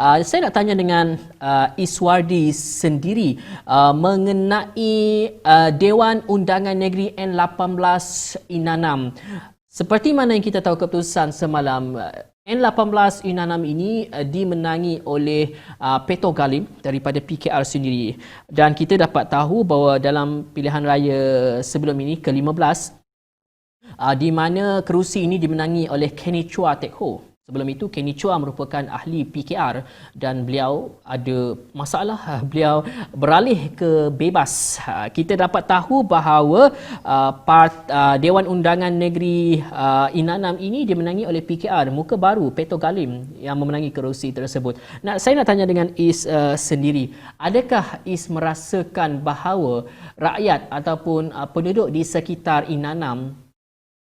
Saya nak tanya dengan Iswardi sendiri mengenai Dewan Undangan Negeri N18 Inanam. Seperti mana yang kita tahu keputusan semalam, N18 Inanam ini dimenangi oleh Peto Galim daripada PKR sendiri. Dan kita dapat tahu bahawa dalam pilihan raya sebelum ini ke-15, di mana kerusi ini dimenangi oleh Kenny Chua Tek Ho. Sebelum itu, Kenny Chua merupakan ahli PKR dan beliau ada masalah. Beliau beralih ke bebas. Kita dapat tahu bahawa Dewan Undangan Negeri Inanam ini dimenangi oleh PKR, muka baru Peto Galim yang memenangi kerusi tersebut. Saya nak tanya dengan Is sendiri, adakah Is merasakan bahawa rakyat ataupun penduduk di sekitar Inanam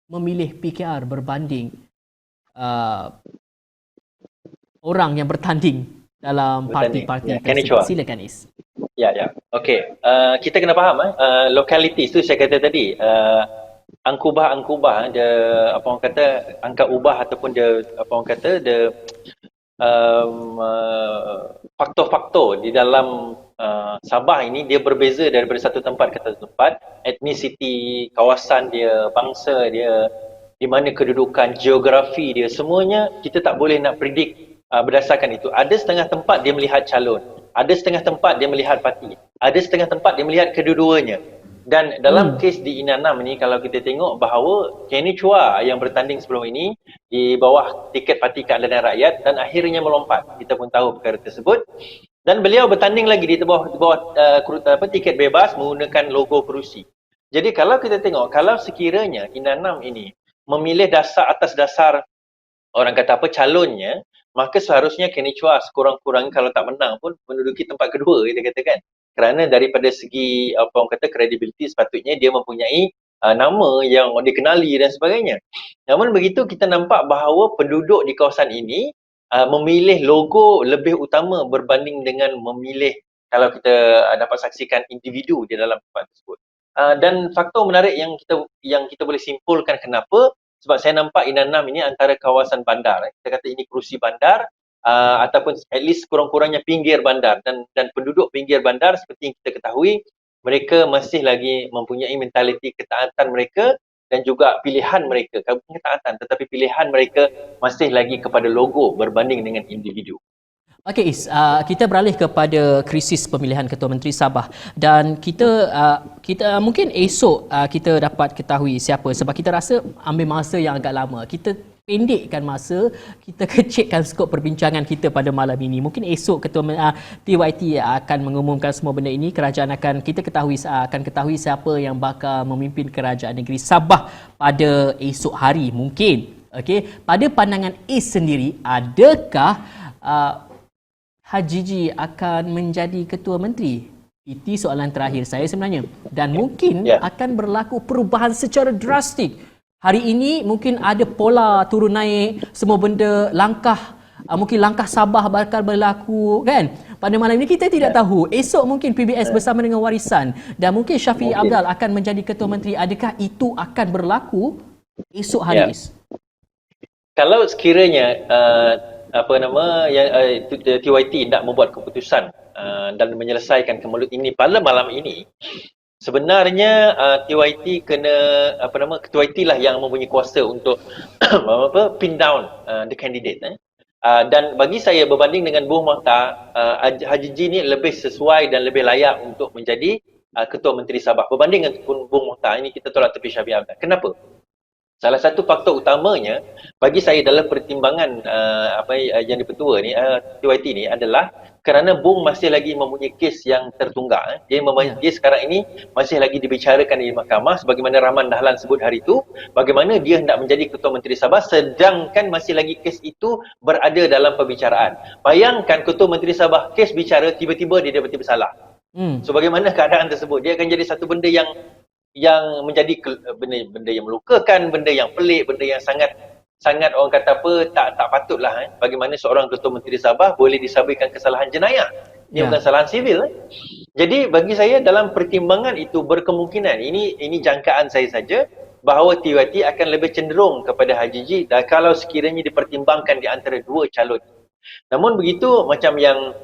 memilih PKR berbanding orang yang bertanding dalam parti-parti tersebut? Silakan Is. Ya. Okey. Kita kena faham locality tu saya kata tadi, angkubah dia apa orang kata, angka ubah ataupun dia apa orang kata dia faktor-faktor di dalam Sabah ini dia berbeza daripada satu tempat ke satu tempat. Etnisiti, kawasan dia, bangsa dia, di mana kedudukan, geografi dia, semuanya kita tak boleh nak predict berdasarkan itu. Ada setengah tempat dia melihat calon, ada setengah tempat dia melihat parti, ada setengah tempat dia melihat kedua-duanya. Dan dalam kes di Inanam ni, kalau kita tengok bahawa Kenny Chua yang bertanding sebelum ini di bawah tiket Parti Keadilan Rakyat dan akhirnya melompat, kita pun tahu perkara tersebut. Dan beliau bertanding lagi di bawah tiket bebas menggunakan logo kerusi. Jadi kalau kita tengok, kalau sekiranya Inanam ini memilih atas dasar orang kata calonnya, maka seharusnya Kenny Chua sekurang-kurangnya kalau tak menang pun menduduki tempat kedua, kita katakan. Kerana daripada segi apa orang kata kredibiliti, sepatutnya dia mempunyai nama yang dikenali dan sebagainya. Namun begitu, kita nampak bahawa penduduk di kawasan ini memilih logo lebih utama berbanding dengan memilih, kalau kita dapat saksikan, individu di dalam tempat tersebut. Dan faktor menarik yang kita boleh simpulkan kenapa, sebab saya nampak Inanam ini antara kawasan bandar. Kita kata ini kerusi bandar, ataupun at least kurang-kurangnya pinggir bandar, dan penduduk pinggir bandar seperti yang kita ketahui, mereka masih lagi mempunyai mentaliti ketaatan mereka dan juga pilihan mereka, bukan ketaatan tetapi pilihan mereka masih lagi kepada logo berbanding dengan individu. Okey Is, kita beralih kepada krisis pemilihan Ketua Menteri Sabah, dan kita mungkin esok kita dapat ketahui siapa, sebab kita rasa ambil masa yang agak lama. Kita pendekkan masa, kita kecilkan skop perbincangan kita pada malam ini. Mungkin esok Ketua TYT akan mengumumkan semua benda ini. Kerajaan akan ketahui siapa yang bakal memimpin Kerajaan Negeri Sabah pada esok hari mungkin. Okey, pada pandangan Is sendiri, adakah Haji G akan menjadi Ketua Menteri? Itu soalan terakhir saya sebenarnya. Dan mungkin akan berlaku perubahan secara drastik. Hari ini mungkin ada pola turun naik, semua benda, mungkin langkah Sabah bakal berlaku kan. Pada malam ini kita tidak tahu. Esok mungkin PBS bersama dengan Warisan dan mungkin Syafiee Apdal akan menjadi Ketua Menteri. Adakah itu akan berlaku esok hari? Kalau sekiranya TYT tidak membuat keputusan dan menyelesaikan kemelut ini pada malam ini, sebenarnya TYT TYT lah yang mempunyai kuasa untuk pin down the candidate. Dan bagi saya, berbanding dengan Buh Mokhtar, Haji G ni lebih sesuai dan lebih layak untuk menjadi Ketua Menteri Sabah berbanding dengan Buh Mokhtar. Ini kita tolak tepi Syafiee Apdal. Kenapa? Salah satu faktor utamanya bagi saya dalam pertimbangan yang dipertua ni, TYT ni, adalah kerana Bung masih lagi mempunyai kes yang tertunggak. Dia sekarang ini masih lagi dibicarakan di mahkamah, sebagaimana Rahman Dahlan sebut hari itu, bagaimana dia hendak menjadi Ketua Menteri Sabah sedangkan masih lagi kes itu berada dalam pembicaraan. Bayangkan Ketua Menteri Sabah kes bicara, tiba-tiba dia dapat bersalah. So bagaimana keadaan tersebut? Dia akan jadi satu benda yang menjadi benda yang melukakan, benda yang pelik, benda yang sangat orang kata tak patutlah. Bagaimana seorang Ketua Menteri Sabah boleh disabitkan kesalahan jenayah? Ini bukan kesalahan sivil. Jadi bagi saya, dalam pertimbangan itu berkemungkinan, ini jangkaan saya saja, bahawa TYT akan lebih cenderung kepada Haji G kalau sekiranya dipertimbangkan di antara dua calon. Namun begitu, macam yang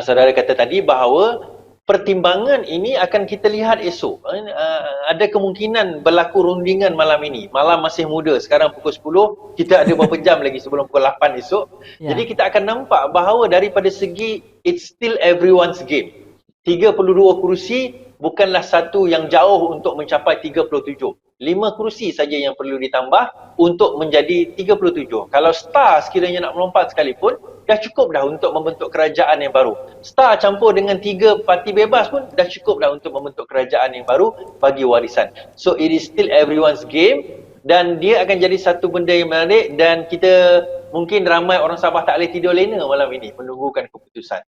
saudara kata tadi, bahawa pertimbangan ini akan kita lihat esok. Ada kemungkinan berlaku rundingan malam ini. Malam masih muda, sekarang pukul 10, kita ada beberapa jam lagi sebelum pukul 8 esok. Ya. Jadi kita akan nampak bahawa daripada segi it's still everyone's game. 32 kerusi bukanlah satu yang jauh untuk mencapai 37. 5 kerusi saja yang perlu ditambah untuk menjadi 37. Kalau Star sekiranya nak melompat sekalipun, dah cukup dah untuk membentuk kerajaan yang baru. Star campur dengan 3 parti bebas pun dah cukup dah untuk membentuk kerajaan yang baru bagi warisan. So it is still everyone's game dan dia akan jadi satu benda yang menarik dan kita mungkin ramai orang Sabah tak boleh tidur lena malam ini menunggukan keputusan.